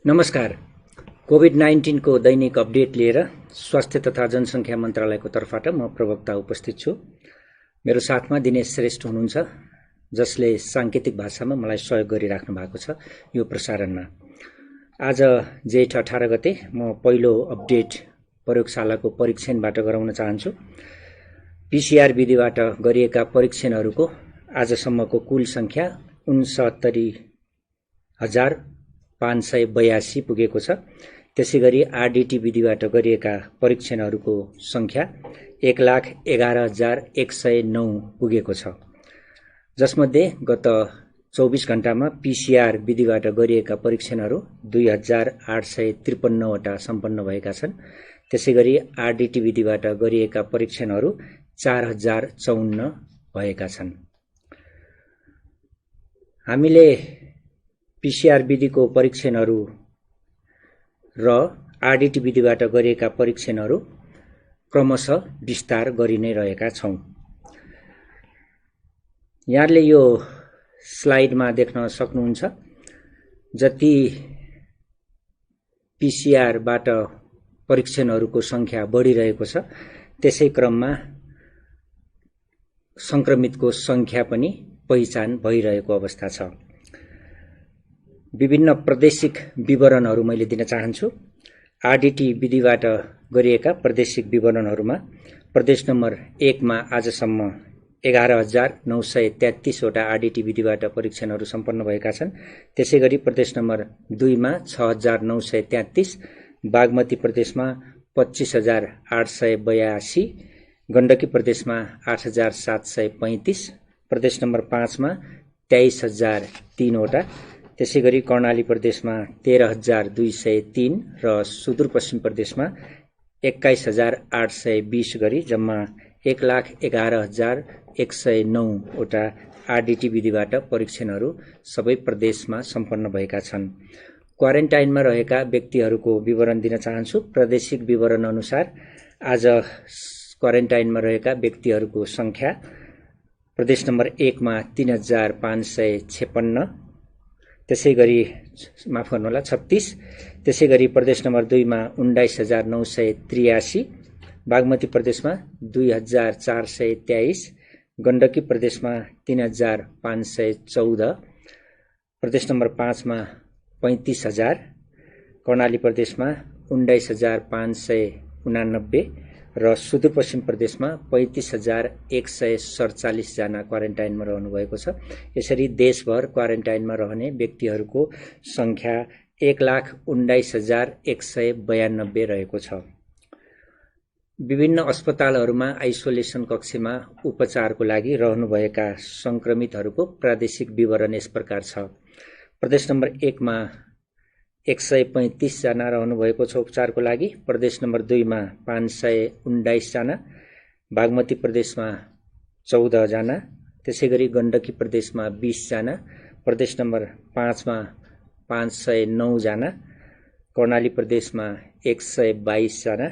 नमस्कार। कोभिड-19 को दैनिक अपडेट लिएर स्वास्थ्य तथा जनसङ्ख्या मन्त्रालयको तर्फबाट म प्रवक्ता उपस्थित छु। मेरो साथमा दिनेश श्रेष्ठ हुनुहुन्छ, जसले सांकेतिक भाषामा मलाई सहयोग गरिराख्नु भएको छ यो प्रसारणमा। आज जेठ 18 गते म पहिलो अपडेट प्रयोगशालाको परीक्षणबाट गराउन चाहन्छु। पीसीआर विधिबाट गरिएका परीक्षणहरूको आजसम्मको कुल संख्या 69,582 पुगेको छ। त्यसैगरी आरडीटी विधिबाट गरिएका परीक्षणहरूको संख्या 1,11,109 पुगेको छ, जसमध्ये गत 24 घण्टामा पीसीआर विधिबाट गरिएका परीक्षणहरू 2,853 वटा सम्पन्न भएका छन्। त्यसैगरी आरडीटी विधिबाट गरिएका परीक्षणहरू 4,054 भएका छन्। हामीले पीसीआर विधिको परीक्षणहरू र आरडीटी विधिबाट गरिएका परीक्षणहरू क्रमशः विस्तार गरि नै रहेका छौं। यहाँले यो स्लाइडमा देख्न सक्नुहुन्छ, जति पीसीआरबाट परीक्षणहरूको संख्या बढिरहेको छ, त्यसै क्रममा संक्रमितको संख्या पनि पहिचान भइरहेको अवस्था छ। विभिन्न प्रादेशिक विवरणहरू मैले दिन चाहन्छु। आरडीटी विधिबाट गरिएका प्रादेशिक विवरणहरूमा प्रदेश नम्बर 1 मा आजसम्म 11,933 वटा आरडीटी विधिबाट परीक्षणहरू सम्पन्न भएका छन्। त्यसैगरी प्रदेश नम्बर 2 मा 6,933, बागमती प्रदेशमा 25,882, गण्डकी प्रदेशमा 8,735, प्रदेश नम्बर 5 मा 23,003 वटा, त्यसैगरी कर्णाली प्रदेशमा 13,203 र सुदूरपश्चिम प्रदेशमा 21,820 गरी जम्मा 1,11,109 वटा आरडीटी विधिबाट परीक्षणहरू सबै प्रदेशमा सम्पन्न भएका छन्। क्वारेन्टाइनमा रहेका व्यक्तिहरूको विवरण दिन चाहन्छु। प्रादेशिक विवरण अनुसार आज क्वारेन्टाइनमा रहेका व्यक्तिहरूको संख्या प्रदेश नम्बर 1 मा 3,556, त्यसैगरी माफ गर्नुहोला 36, त्यसैगरी प्रदेश नम्बर 2 मा 19,983, बागमती प्रदेशमा 2,423, गण्डकी प्रदेशमा 3,514, प्रदेश नम्बर 5 मा 35,000, कर्णाली प्रदेशमा 19,589 र सुदूरपश्चिम प्रदेशमा 35,147 जना क्वारेन्टाइनमा रहनु भएको छ। यसरी देशभर क्वारेन्टाइनमा रहने व्यक्तिहरूको संख्या 1,19,192 रहेको छ। विभिन्न अस्पतालहरूमा आइसोलेसन कक्षमा उपचारको लागि रहनुभएका संक्रमितहरूको प्रादेशिक विवरण यस प्रकार छ। प्रदेश नम्बर 1 मा 135 जना रहनुभएको छ उपचारको लागि, प्रदेश नम्बर 2 मा 519 जना, बागमती प्रदेशमा 14 जना, त्यसैगरी गण्डकी प्रदेशमा 20 जना, प्रदेश नम्बर 5 मा 509 जना, कर्णाली प्रदेशमा 122 जना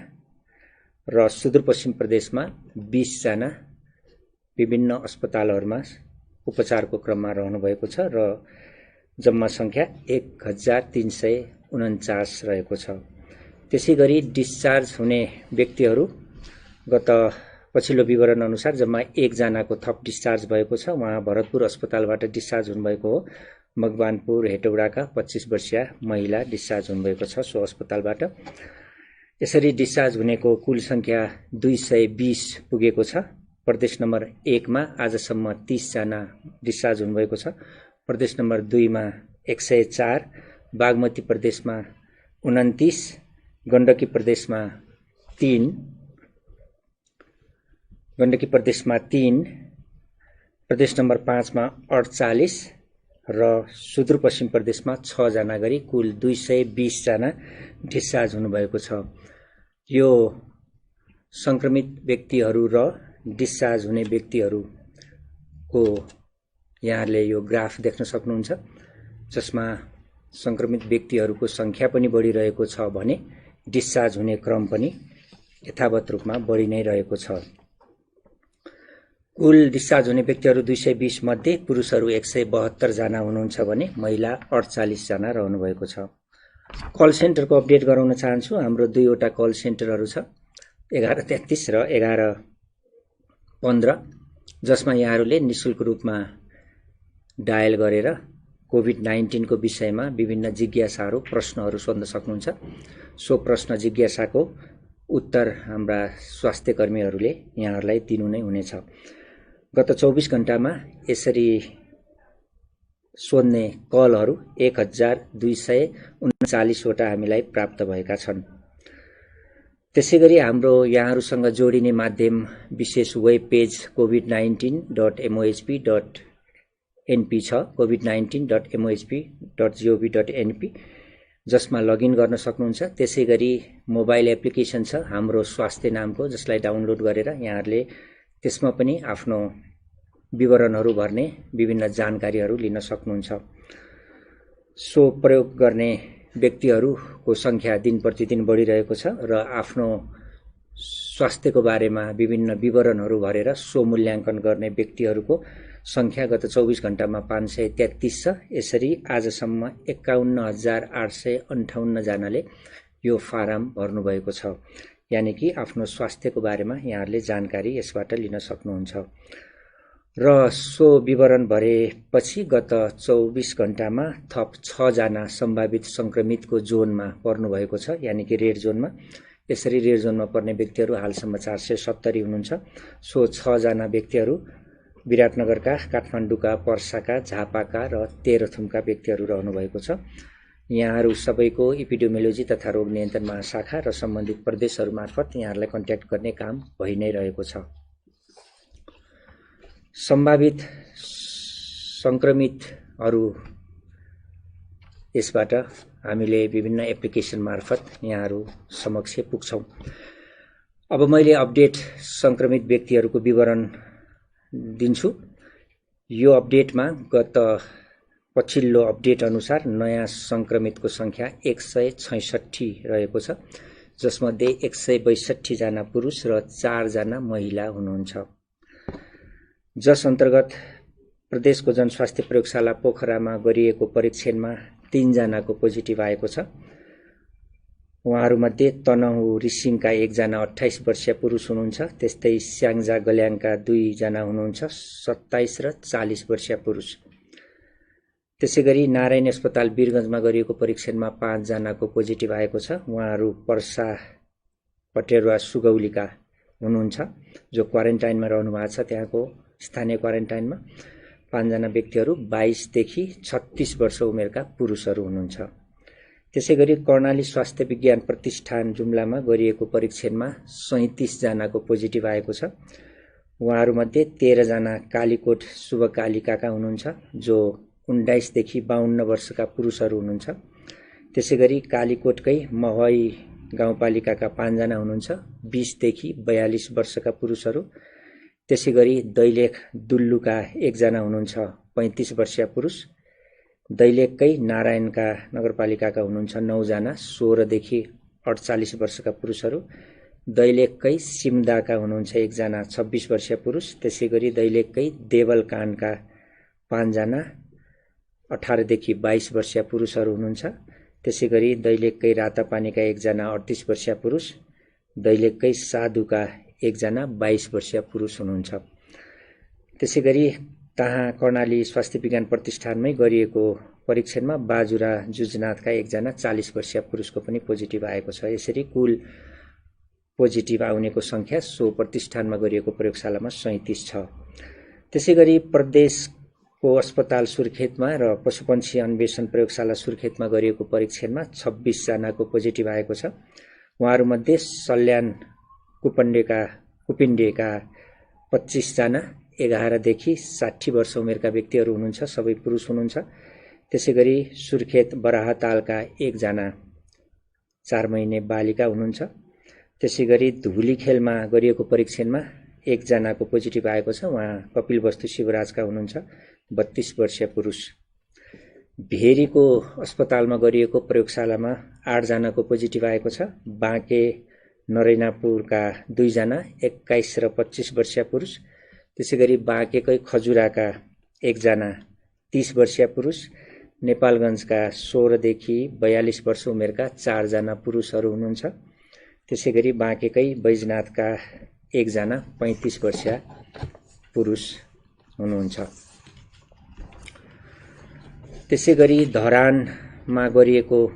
र सुदूरपश्चिम प्रदेशमा 20 जना विभिन्न अस्पतालहरूमा उपचारको क्रममा रहनुभएको छ र जम्मा संख्या 1,349 रहेको छ। त्यसैगरी डिस्चार्ज हुने व्यक्तिहरू गत पछिल्लो विवरण अनुसार जम्मा 1 जनाको थप डिस्चार्ज भएको छ। उहाँ भरतपुर अस्पतालबाट डिस्चार्ज हुनुभएको हो। मकवानपुर हेटौडाका 25 वर्षीय महिला डिस्चार्ज हुनुभएको छ सो अस्पतालबाट। यसरी डिस्चार्ज हुनेको कुल संख्या 220 पुगेको छ। प्रदेश नम्बर 1 मा आजसम्म 30 जना डिस्चार्ज हुनुभएको छ। प्रदेश नम्बर 2 मा 104, बागमती प्रदेशमा 29, गण्डकी प्रदेशमा 3, प्रदेश नम्बर 5 मा 48 र सुदूरपश्चिम प्रदेशमा 6 जना गरी कुल 220 जना डिस्चार्ज हुनुभएको छ। यो संक्रमित व्यक्तिहरू र डिस्चार्ज हुने व्यक्तिहरूको यहाँले यो ग्राफ देख्न सक्नुहुन्छ, जसमा संक्रमित व्यक्तिहरूको संख्या पनि बढिरहेको छ भने डिस्चार्ज हुने क्रम पनि यथावत रूपमा बढि नै रहेको छ। कुल डिस्चार्ज हुने व्यक्तिहरू 220 मध्ये पुरुषहरू 172 जना हुनुहुन्छ भने महिला 48 जना रहनुभएको छ। कल सेन्टरको अपडेट गराउन चाहन्छु। हाम्रो दुईवटा कल सेन्टरहरू छ, 1133 र 1115, जसमा यहाँहरूले निशुल्क रूपमा डायल गरेर कोभिड-19 को विषयमा विभिन्न जिज्ञासाहरू, प्रश्नहरू सोध्न सक्नुहुन्छ। सो प्रश्न जिज्ञासाको उत्तर हाम्रा स्वास्थ्य कर्मीहरूले यहाँहरूलाई दिनु नै हुनेछ। गत 24 घण्टामा यसरी सोध्ने कलहरू 1239 वटा हामीलाई प्राप्त भएका छन्। त्यसैगरी हाम्रो यहाँहरूसँग जोडिने माध्यम विशेष वेब पेज covid19.mohp.np छ, covid19.mohp.gov.np, जसमा लगइन गर्न सक्नुहुन्छ। त्यसैगरी मोबाइल एप्लिकेसन छ हाम्रो स्वास्थ्य नामको, जसलाई डाउनलोड गरेर यहाँहरूले त्यसमा पनि आफ्नो विवरणहरू भर्ने विभिन्न जानकारीहरू लिन सक्नुहुन्छ। सो प्रयोग गर्ने व्यक्तिहरूको संख्या दिन प्रतिदिन बढिरहेको छ र आफ्नो स्वास्थ्यको बारेमा विभिन्न विवरणहरू भरेर सो मूल्याङ्कन गर्ने व्यक्तिहरूको संख्या गत 24 घण्टामा 533 छ। यसरी आजसम्म 51,858 जनाले यो फारम भर्नुभएको छ। यानि कि आफ्नो स्वास्थ्यको बारेमा यहाँहरूले जानकारी यसबाट लिन सक्नुहुन्छ। र सो विवरण भरेपछि गत 24 घण्टामा थप 6 जना सम्भावित संक्रमितको जोनमा पर्नुभएको छ, यानि कि रेड जोनमा। यसरी रेड जोनमा पर्ने व्यक्तिहरू हालसम्म 470 हुनुहुन्छ। सो 6 जना व्यक्तिहरू विराटनगरका, काठमाडौँका, पर्साका, झापाका र तेह्रथुमका व्यक्तिहरू रहनुभएको छ। यहाँहरू सबैको एपिडेमियोलोजी तथा रोग नियन्त्रण महाशाखा र सम्बन्धित प्रदेशहरू मार्फत यहाँहरूलाई कन्ट्याक्ट गर्ने काम भइ नै रहेको छ। सम्भावित संक्रमितहरू यसबाट हामीले विभिन्न एप्लिकेसन मार्फत यहाँहरू समक्ष पुग्छौं। अब मैले अपडेट संक्रमित व्यक्तिहरूको विवरण दिन्छु। यो अपडेटमा गत पछिल्लो अपडेट अनुसार नयाँ संक्रमितको संख्या 166 रहेको छ, जसमध्ये 162 जना पुरुष र 4 जना महिला हुनुहुन्छ। जस अन्तर्गत प्रदेशको जनस्वास्थ्य प्रयोगशाला पोखरामा गरिएको परीक्षणमा 3 जनाको पोजिटिभ आएको छ। उहाँहरूमध्ये तनहु रिसिङका 1 जना 28 वर्षीय पुरुष हुनुहुन्छ। त्यस्तै स्याङ्जा गल्याङका 2 जना हुनुहुन्छ, 27 र 40 वर्षीय पुरुष। त्यसैगरी नारायण अस्पताल वीरगञ्जमा गरिएको परीक्षणमा 5 जनाको पोजिटिभ आएको छ। उहाँहरू पर्सा पटेरुवा सुगौलीका हुनुहुन्छ, जो क्वारेन्टाइनमा रहनु भएको छ। त्यहाँको स्थानीय क्वारेन्टाइनमा 5 जना व्यक्तिहरू 22 देखि 36 वर्ष उमेरका पुरुषहरू हुनुहुन्छ। त्यसैगरी कर्णाली स्वास्थ्य विज्ञान प्रतिष्ठान जुम्लामा गरिएको परीक्षणमा 37 जनाको पोजिटिभ आएको छ। उहाँहरूमध्ये 13 जना कालीकोट शुभकालिकाका हुनुहुन्छ, जो 19 देखि 52 वर्षका पुरुषहरू हुनुहुन्छ। त्यसैगरी कालीकोटकै महई गाउँपालिकाका 5 जना हुनुहुन्छ, 20 देखि 42 वर्षका पुरुषहरू। त्यसैगरी दैलेख दुल्लुका 1 जना हुनुहुन्छ, 35 वर्षीय पुरुष। दैलेखकै नारायणका नगरपालिकाका हुनुहुन्छ 9 जना, 16 देखि 48 वर्षका पुरुषहरू। दैलेखकै सिमदाका हुनुहुन्छ 1 जना, 26 वर्षीय पुरुष। त्यसैगरी दैलेखकै देवलकाण्डका 5 जना, 18 देखि 22 वर्षीय पुरुषहरू हुनुहुन्छ। त्यसैगरी दैलेखकै रातापानीका 1 जना, 38 वर्षीय पुरुष। दैलेखकै साधुका 1 जना, 22 वर्षीय पुरुष हुनुहुन्छ। त्यसैगरी तहाँ कर्णाली स्वास्थ्य विज्ञान प्रतिष्ठानमै गरिएको परीक्षणमा बाजुरा जुजनाथका 1 जना, 40 वर्षीय पुरुषको पनि पोजिटिभ आएको छ। यसरी कुल पोजिटिभ आउनेको संख्या सो प्रतिष्ठानमा गरिएको प्रयोगशालामा 37 छ। त्यसैगरी प्रदेशको अस्पताल सुर्खेतमा र पशुपन्छी अन्वेषण प्रयोगशाला सुर्खेतमा गरिएको परीक्षणमा 26 जनाको पोजिटिभ आएको छ। उहाँहरूमध्ये सल्यान कुपिण्डेका 25 जना, 11 देखि 60 वर्ष उमेरका व्यक्तिहरू हुनुहुन्छ, सबै पुरुष हुनुहुन्छ। त्यसैगरी सुर्खेत बराहतालका 1 जना, 4 महिने बालिका हुनुहुन्छ। त्यसैगरी धुलीखेलमा गरिएको परीक्षणमा 1 जनाको पोजिटिभ आएको छ। उहाँ कपिलवस्तु शिवराजका हुनुहुन्छ, 32 वर्षीय पुरुष। भेरीको अस्पतालमा गरिएको प्रयोगशालामा 8 जनाको पोजिटिभ आएको छ। बाँके नरैनापुरका 2 जना, 21 र 25 वर्षीय पुरुष। त्यसैगरी बाँकेकै खजुराका 1 जना, 30 वर्षीय पुरुष। नेपालगञ्जका 16 देखि 42 वर्ष उमेरका 4 जना पुरुषहरू हुनुहुन्छ। त्यसैगरी बाँकेकै बैजनाथका 1 जना 35 वर्षीय पुरुष हुनुहुन्छ। त्यसैगरी धरानमा गरिएको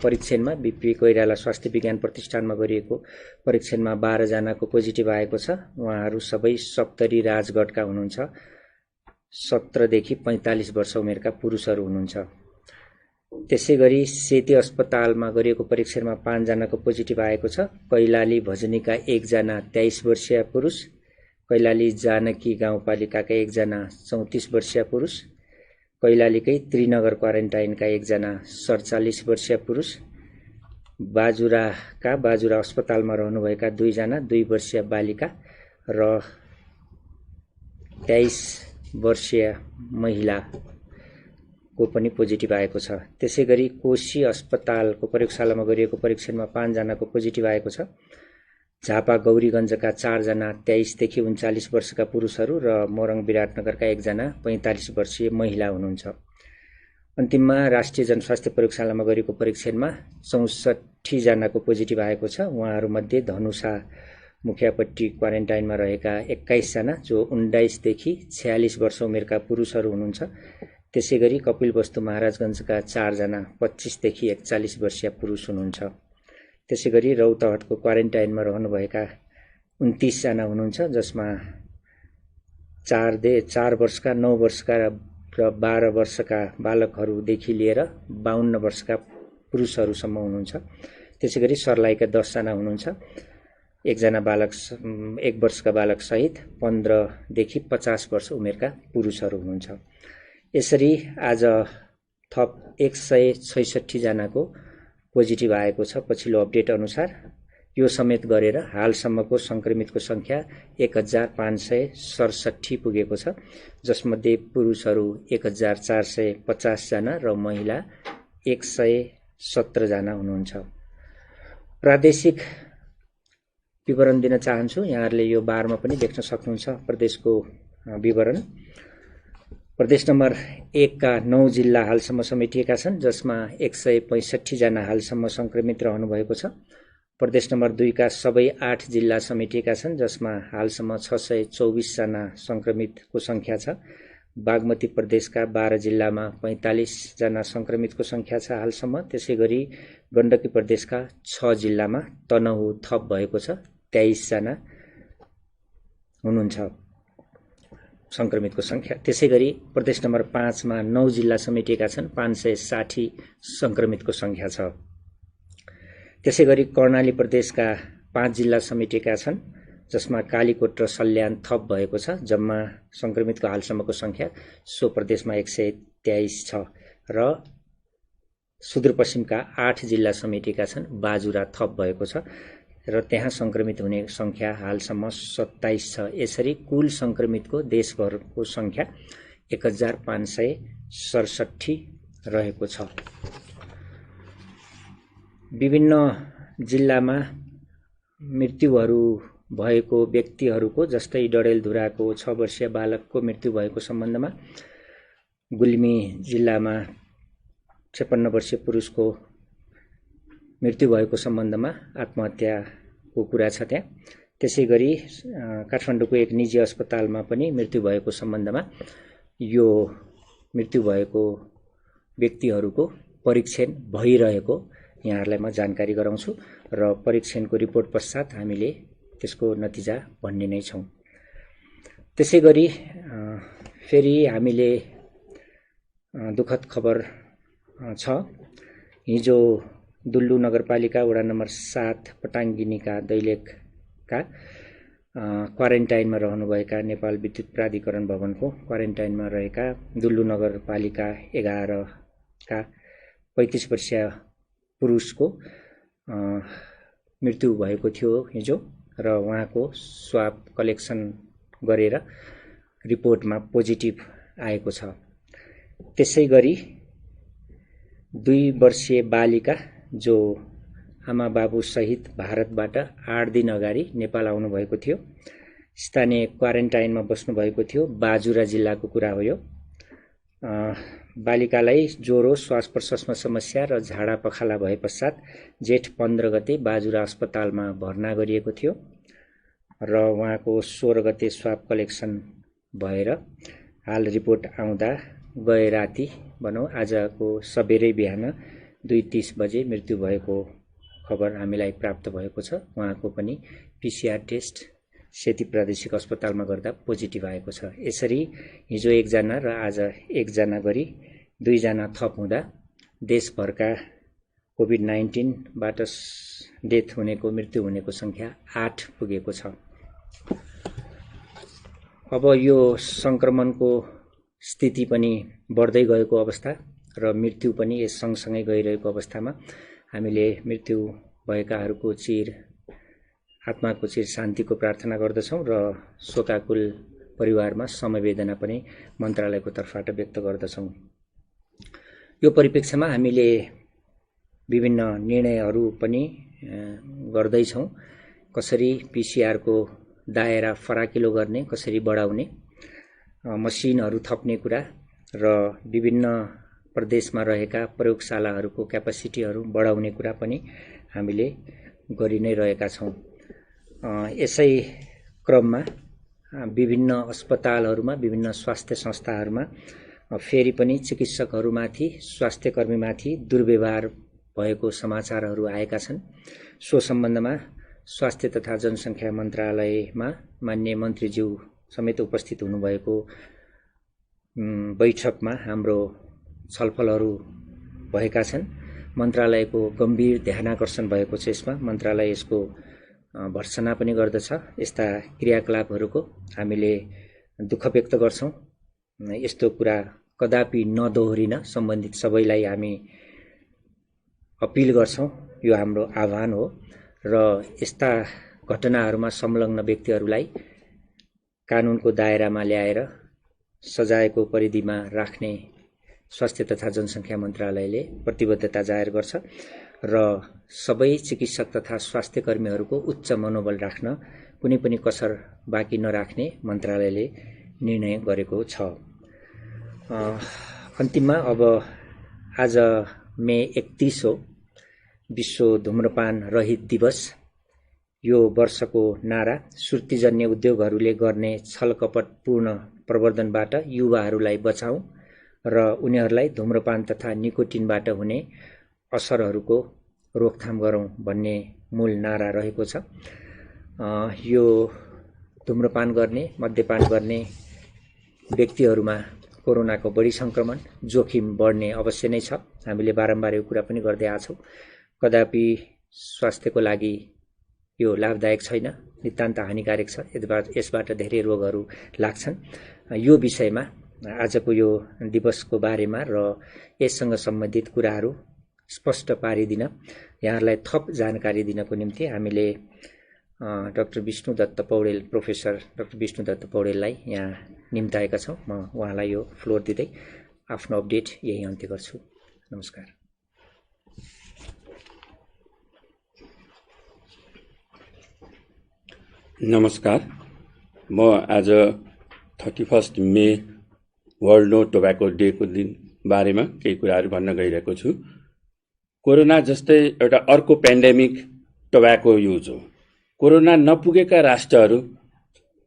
परीक्षणमा बीपी कोइराला स्वास्थ्य विज्ञान प्रतिष्ठानमा गरिएको परीक्षणमा 12 जनाको पोजिटिभ आएको छ। उहाँहरू सबै सप्तरी राजगढका हुनुहुन्छ। 17 देखि 45 वर्ष उमेरका पुरुषहरू हुनुहुन्छ। त्यसैगरी सेती अस्पतालमा गरिएको परीक्षणमा 5 जनाको पोजिटिभ आएको छ। कैलाली भजनीका 1 जना 23 वर्षीय पुरुष, कैलाली जानकी गाउँपालिकाका 1 जना 34 वर्षीय पुरुष, कैलालीकै त्रिनगर क्वारेन्टाइनका 1 जना 47 वर्षीय पुरुष, बाजुरा अस्पतालमा रहनुभएका 2 जना 2 वर्षीय बालिका र 23 वर्षीय महिलाको पनि पोजिटिभ आएको छ। त्यसैगरी कोशी अस्पतालको प्रयोगशालामा गरिएको परीक्षणमा 5 जनाको पोजिटिभ आएको छ। झापा गौरीगञ्जका 4 जना 23 देखि 39 वर्षका पुरुषहरू र मोरङ विराटनगरका 1 जना 45 वर्षीय महिला हुनुहुन्छ। अन्तिममा राष्ट्रिय जनस्वास्थ्य प्रयोगशालामा गरेको परीक्षणमा 64 जनाको पोजिटिभ आएको छ। उहाँहरूमध्ये धनुषा मुखियापट्टी क्वारेन्टाइनमा रहेका 21 जना जो 19 देखि 46 वर्ष उमेरका पुरुषहरू हुनुहुन्छ। त्यसैगरी कपिलवस्तु महाराजगञ्जका 4 जना 25 देखि 41 वर्षीय पुरुष हुनुहुन्छ। त्यसैगरी रौतहटको क्वारेन्टाइनमा रहनुभएका 29 जना हुनुहुन्छ, जसमा 4 वर्षका, 9 वर्षका र 12 वर्षका बालकहरूदेखि लिएर 52 वर्षका पुरुषहरूसम्म हुनुहुन्छ। त्यसैगरी सर्लाहीका 10 जना हुनुहुन्छ। 1 जना बालक, 1 वर्षका बालक सहित 15 देखि 50 वर्ष उमेरका पुरुषहरू हुनुहुन्छ। यसरी आज थप 166 जनाको पोजिटिभ आएको छ। पछिल्लो अपडेट अनुसार यो समेत गरेर हालसम्मको संक्रमितको संख्या 1567 पुगेको छ, जसमध्ये पुरुषहरू 1450 जना र महिला 117 जना हुनुहुन्छ। प्रादेशिक विवरण दिन चाहन्छु। यहाँहरूले यो बारमा पनि देख्न सक्नुहुन्छ प्रदेशको विवरण। प्रदेश नम्बर 1 का 9 जिल्ला हालसम्म समेटिएका छन्, जसमा 165 जना हालसम्म संक्रमित रहनु भएको छ। प्रदेश नम्बर 2 का सबै 8 जिल्ला समेटिएका छन्, जसमा हालसम्म 624 जना संक्रमितको संख्या छ। बागमती प्रदेशका 12 जिल्लामा 45 जना संक्रमितको संख्या छ हालसम्म। त्यसैगरी गण्डकी प्रदेशका 6 जिल्लामा तनहु थप भएको छ, 23 जना हुनुहुन्छ संक्रमितको संख्या। त्यसैगरी प्रदेश नम्बर 5 मा 9 जिल्ला समेटिएका छन्, 560 संक्रमितको संख्या छ। त्यसैगरी कर्णाली प्रदेशका 5 जिल्ला समेटिएका छन्, जसमा कालीकोट र सल्यान थप भएको छ। जम्मा संक्रमितको हालसम्मको संख्या सो प्रदेशमा 123 छ र सुदूरपश्चिमका 8 जिल्ला समेटिएका छन्, बाजुरा थप भएको छ र त्यहाँ संक्रमित हुने संख्या हालसम्म 27 छ। यसरी कुल संक्रमितको देशभरको संख्या 1567 रहेको छ। विभिन्न जिल्लामा मृत्युहरू भएको व्यक्तिहरूको, जस्तै डडेलधुराको 6 वर्षीय बालकको मृत्यु भएको सम्बन्धमा, गुल्मी जिल्लामा 56 वर्षीय पुरुषको मृत्यु भएको सम्बन्धमा आत्महत्याको कुरा छ त्यहाँ। त्यसैगरी काठमाडौँको एक निजी अस्पतालमा पनि मृत्यु भएको सम्बन्धमा यो मृत्यु भएको व्यक्तिहरूको परीक्षण भइरहेको यहाँहरूलाई म जानकारी गराउँछु र परीक्षणको रिपोर्ट पश्चात हामीले त्यसको नतिजा भन्ने नै छौँ। त्यसैगरी फेरि हामीले दुःखद खबर छ। हिजो दुल्लु नगरपालिका वडा नम्बर 7 पटाङ्गिनीका दैलेखका क्वारेन्टाइनमा रहनुभएका नेपाल विद्युत प्राधिकरण भवनको क्वारेन्टाइनमा रहेका दुल्लु नगरपालिका 11 का 35 वर्षीय पुरुषको मृत्यु भएको थियो हिजो र उहाँको स्वाब कलेक्सन गरेर रिपोर्टमा पोजिटिभ आएको छ। त्यसैगरी 2 वर्षीय बालिका जो आमा बाबु सहित भारतबाट 8 दिन अगाडि नेपाल आउनु भएको थियो, स्थानीय क्वारेन्टाइनमा बस्नु भएको थियो, बाजुरा जिल्लाको कुरा हो यो। बालिकालाई ज्वरो, श्वास प्रश्वासमा समस्या र झाडा पखाला भए पश्चात जेठ 15 गते बाजुरा अस्पतालमा भर्ना गरिएको थियो र उहाँको 16 गते स्वाब कलेक्सन भएर हाल रिपोर्ट आउँदा गए राति भनौँ आजको सबेरै बिहान 2:30 बजे मृत्यु भएको खबर हामीलाई प्राप्त भएको छ। उहाँको पनि पीसीआर टेस्ट सेती प्रादेशिक अस्पतालमा गर्दा पोजिटिभ आएको छ। यसरी हिजो 1 जना र आज 1 जना गरी 2 जना थप हुँदा देशभरका कोभिड-19 बाट डेथ हुनेको मृत्यु हुनेको संख्या 8 पुगेको छ। अब यो संक्रमणको स्थिति पनि बढ्दै गएको अवस्था र मृत्यु पनि यस सँगसँगै गइरहेको अवस्थामा हामीले मृत्यु भएकाहरूको आत्माको चिर शान्तिको प्रार्थना गर्दछौं र शोकाकुल परिवारमा समवेदना पनि मन्त्रालयको तर्फबाट व्यक्त गर्दछौं। यो परिप्रेक्ष्यमा हामीले विभिन्न निर्णयहरू पनि गर्दैछौं। कसरी पीसीआर को दायरा फराकिलो गर्ने, कसरी बढाउने, मसिनहरू थप्ने कुरा र विभिन्न प्रदेशमा रहेका प्रयोगशालाहरूको क्यापासिटीहरू बढाउने कुरा पनि हामीले गरि नै रहेका छौं। यसै क्रममा विभिन्न अस्पतालहरूमा, विभिन्न स्वास्थ्य संस्थाहरूमा फेरि पनि चिकित्सकहरूमाथि, स्वास्थ्यकर्मीमाथि दुर्व्यवहार भएको समाचारहरू आएका छन्। सो सम्बन्धमा स्वास्थ्य तथा जनसङ्ख्या मन्त्रालयमा माननीय मन्त्रीज्यू समेत उपस्थित हुनुभएको बैठकमा हाम्रो छलफलहरू भएका छन्। मन्त्रालयको गम्भीर ध्यानाकर्षण भएको छ। यसमा मन्त्रालय यसको भर्त्सना पनि गर्दछ। यस्ता क्रियाकलापहरूको हामीले दुःख व्यक्त गर्छौं। यस्तो कुरा कदापि नदोहोरिन सम्बन्धित सबैलाई हामी अपिल गर्छौं। यो हाम्रो आह्वान हो र यस्ता घटनाहरूमा संलग्न व्यक्तिहरूलाई कानुनको दायरामा ल्याएर सजायको परिधिमा राख्ने स्वास्थ्य तथा जनसङ्ख्या मन्त्रालयले प्रतिबद्धता जाहेर गर्छ र सबै चिकित्सक तथा स्वास्थ्य कर्मीहरूको उच्च मनोबल राख्न कुनै पनि कसर बाँकी नराख्ने मन्त्रालयले निर्णय गरेको छ। अन्तिममा अब आज मे 31 हो, विश्व धूम्रपान रहित दिवस। यो वर्षको नारा सुर्तीजन्य उद्योगहरूले गर्ने छलकपटपूर्ण प्रवर्धनबाट युवाहरूलाई बचाऊ र उनीहरूलाई धूम्रपान तथा निकोटिनबाट हुने असरहरूको रोकथाम गरौं भन्ने मूल नारा रहेको छ। यो धूम्रपान गर्ने, मद्यपान गर्ने व्यक्तिहरूमा कोरोनाको बढी संक्रमण जोखिम बढ्ने अवश्य नै छ। हामीले बारम्बार यो कुरा पनि गर्दै आछौं। कदापि स्वास्थ्यको लागि यो लाभदायक छैन, नितान्त हानिकारक छ। यसबाट धेरै रोगहरू लाग्छन्। यो विषयमा आजको यो दिवसको बारेमा र यससँग सम्बन्धित कुराहरू स्पष्ट पारिदिन, यहाँहरूलाई थप जानकारी दिनको निम्ति हामीले doctor Vishnudatta Poudel, professor doctor Vishnudatta पौडेललाई यहाँ निम्ताएका छौं। म उहाँलाई यो फ्लोर दिँदै आफ्नो अपडेट यही अन्त्य गर्छु। नमस्कार। नमस्कार। म आज 31 मे वर्ल्ड नो टोब्याको डेको दिन बारेमा केही कुराहरू भन्न गइरहेको छु। कोरोना जस्तै एउटा अर्को पेन्डेमिक टोब्याको युज हो। कोरोना नपुगेका राष्ट्रहरू,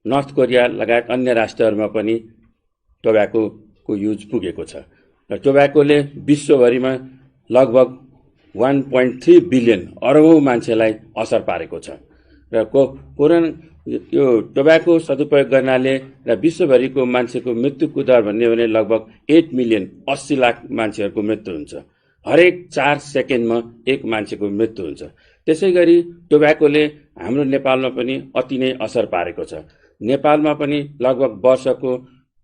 नर्थ कोरिया लगायत अन्य राष्ट्रहरूमा पनि टोब्याकोको युज पुगेको छ र टोब्याकोले विश्वभरिमा लगभग 1.3 बिलियन अरबौं मान्छेलाई असर पारेको छ र कोरोना यो टोब्याको सदुपयोग गर्नाले र विश्वभरिको मान्छेको मृत्युको दर भन्ने भने लगभग 8 मिलियन 80 लाख मान्छेहरूको मृत्यु हुन्छ। हरेक 4 सेकेन्डमा एक मान्छेको मृत्यु हुन्छ। त्यसैगरी टोब्याकोले हाम्रो नेपालमा पनि अति नै असर पारेको छ। नेपालमा पनि लगभग वर्षको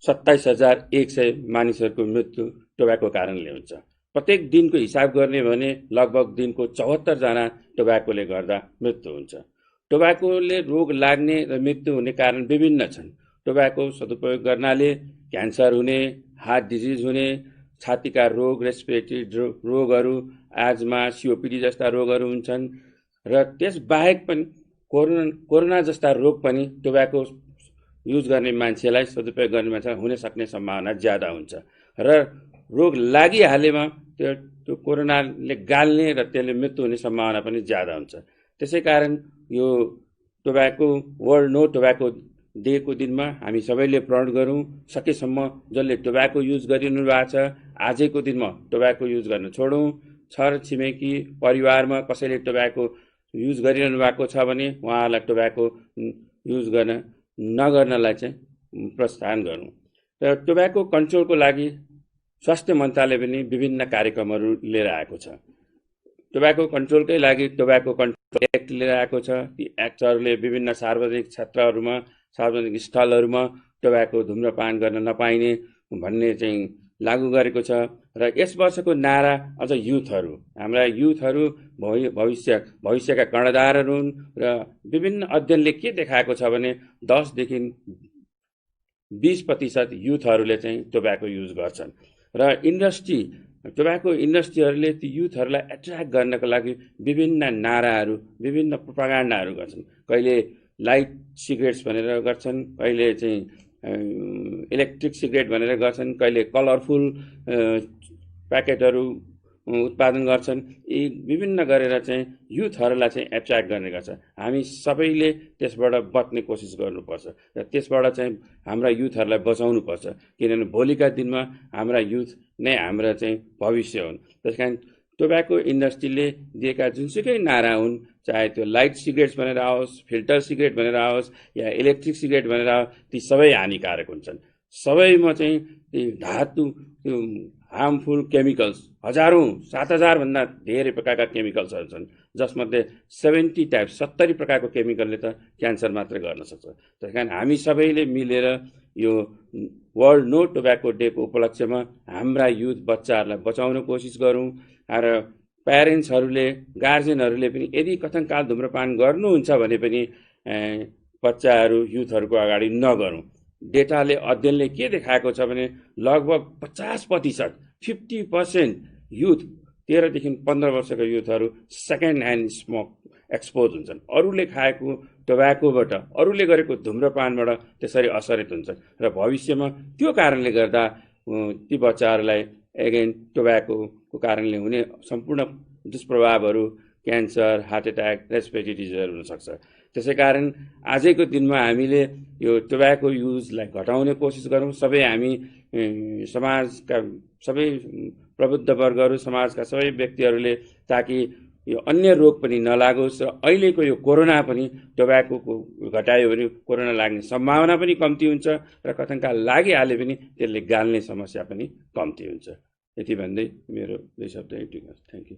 27,100 मानिसहरूको मृत्यु टोब्याको कारणले हुन्छ। प्रत्येक दिनको हिसाब गर्ने भने लगभग दिनको 74 जना टोब्याकोले गर्दा मृत्यु हुन्छ। टोब्याकोले रोग लाग्ने र मृत्यु हुने कारण विभिन्न छन्। टोब्याको सदुपयोग गर्नाले क्यान्सर हुने, हार्ट डिजिज हुने, छातीका रोग, रेस्पिरेटरी रोगहरू, एजमा, सीओपीडी जस्ता रोगहरू हुन्छन् र त्यस बाहेक पनि कोरोना जस्ता रोग पनि टोब्याको युज गर्ने मान्छेलाई, सदुपयोग गर्ने मान्छेलाई हुन सक्ने सम्भावना ज्यादा हुन्छ र रोग लागिहालेमा त्यो कोरोनाले गाल्ने र त्यसले मृत्यु हुने सम्भावना पनि ज्यादा हुन्छ। त्यसै कारण यो वर्ल्ड नो टोब्याको डेको दिनमा हामी सबैले प्रण गरौँ, सकेसम्म जसले टोब्याको युज गरिरहनु भएको छ आजैको दिनमा टोब्याको युज गर्न छोडौँ। छर छिमेकी परिवारमा कसैले टोब्याको युज गरिरहनु भएको छ भने उहाँहरूलाई टोब्याको युज नगर्नलाई चाहिँ प्रोत्साहन गरौँ। र टोब्याको कन्ट्रोलको लागि स्वास्थ्य मन्त्रालय पनि विभिन्न कार्यक्रमहरू लिएर आएको छ। टोब्याको कन्ट्रोलकै लागि टोब्याको कन्ट्रोल एक्ट लिएर आएको छ। ती एक्टहरूले विभिन्न सार्वजनिक क्षेत्रहरूमा, सार्वजनिक स्थलहरूमा टोब्याको धुम्रपान गर्न नपाइने भन्ने चाहिँ लागू गरेको छ। र यस वर्षको नारा अझ युथहरू, हाम्रा युथहरू भविष्यका कर्णधारहरू हुन् र विभिन्न अध्ययनले के देखाएको छ भने 10 देखि 20% युथहरूले चाहिँ टोब्याको युज गर्छन्। र टोब्याको इन्डस्ट्रीहरूले ती युथहरूलाई एट्र्याक्ट गर्नको लागि विभिन्न नाराहरू, विभिन्न प्रोपागान्डाहरू गर्छन्। कहिले लाइट सिगरेट्स भनेर गर्छन्, कहिले चाहिँ इलेक्ट्रिक सिगरेट भनेर गर्छन्, कहिले कलरफुल प्याकेटहरू उत्पादन गर्छन्। यी विभिन्न गरेर चाहिँ युथहरूलाई चाहिँ एट्र्याक्ट गर्ने गर्छ। हामी सबैले त्यसबाट बच्ने कोसिस गर्नुपर्छ र त्यसबाट चाहिँ हाम्रा युथहरूलाई बचाउनुपर्छ, किनभने भोलिका दिनमा हाम्रा युथ नै हाम्रा चाहिँ भविष्य हुन्। त्यसकारण टोब्याको इन्डस्ट्रीले दिएका जुनसुकै नारा हुन्, चाहे त्यो लाइट सिगरेट्स भनेर आओस्, फिल्टर सिगरेट भनेर आओस् या इलेक्ट्रिक सिगरेट भनेर आओस्, ती सबै हानिकारक हुन्छन्। सबैमा चाहिँ ती धातु, त्यो हार्मफुल केमिकल्स, 7,000 भन्दा धेरै प्रकारका केमिकल्सहरू छन्, जसमध्ये 70 प्रकारको केमिकलले त क्यान्सर मात्र गर्न सक्छ। त्यस कारण हामी सबैले मिलेर यो वर्ल्ड नो टोब्याको डेको उपलक्ष्यमा हाम्रा युथ बच्चाहरूलाई बचाउन कोसिस गरौँ। र प्यारेन्ट्सहरूले, गार्जेनहरूले पनि यदि कथनकाल धुम्रपान गर्नुहुन्छ भने पनि बच्चाहरू, युथहरूको अगाडि नगरौँ। डेटाले, अध्ययनले के देखाएको छ भने लगभग 50% युथ 13 देखि 15 वर्षका युथहरू सेकेन्ड ह्यान्ड स्मोक एक्सपोज हुन्छन्। अरूले खाएको टोब्याकोबाट, अरूले गरेको धुम्रपानबाट त्यसरी असरित हुन्छन् र भविष्यमा त्यो कारणले गर्दा ती बच्चाहरूलाई एगेन टोब्याकोको कारणले हुने सम्पूर्ण दुष्प्रभावहरू, क्यान्सर, हार्ट एट्याक, रेस्पिरेटरी डिजिजहरू हुनसक्छ। त्यसै कारण आजैको दिनमा हामीले यो टोब्याको युजलाई घटाउने कोसिस गरौँ। सबै हामी समाजका सबै प्रबुद्ध वर्गहरू, समाजका सबै व्यक्तिहरूले, ताकि यो अन्य रोग पनि नलागोस् र अहिलेको यो कोरोना पनि टोब्याकोको घटायो भने कोरोना लाग्ने सम्भावना पनि कम्ती हुन्छ र कथनकाल लागिहाले पनि त्यसले गाल्ने समस्या पनि कम्ती हुन्छ। यति भन्दै मेरो 2 शब्द यति गर्छु। Thank you.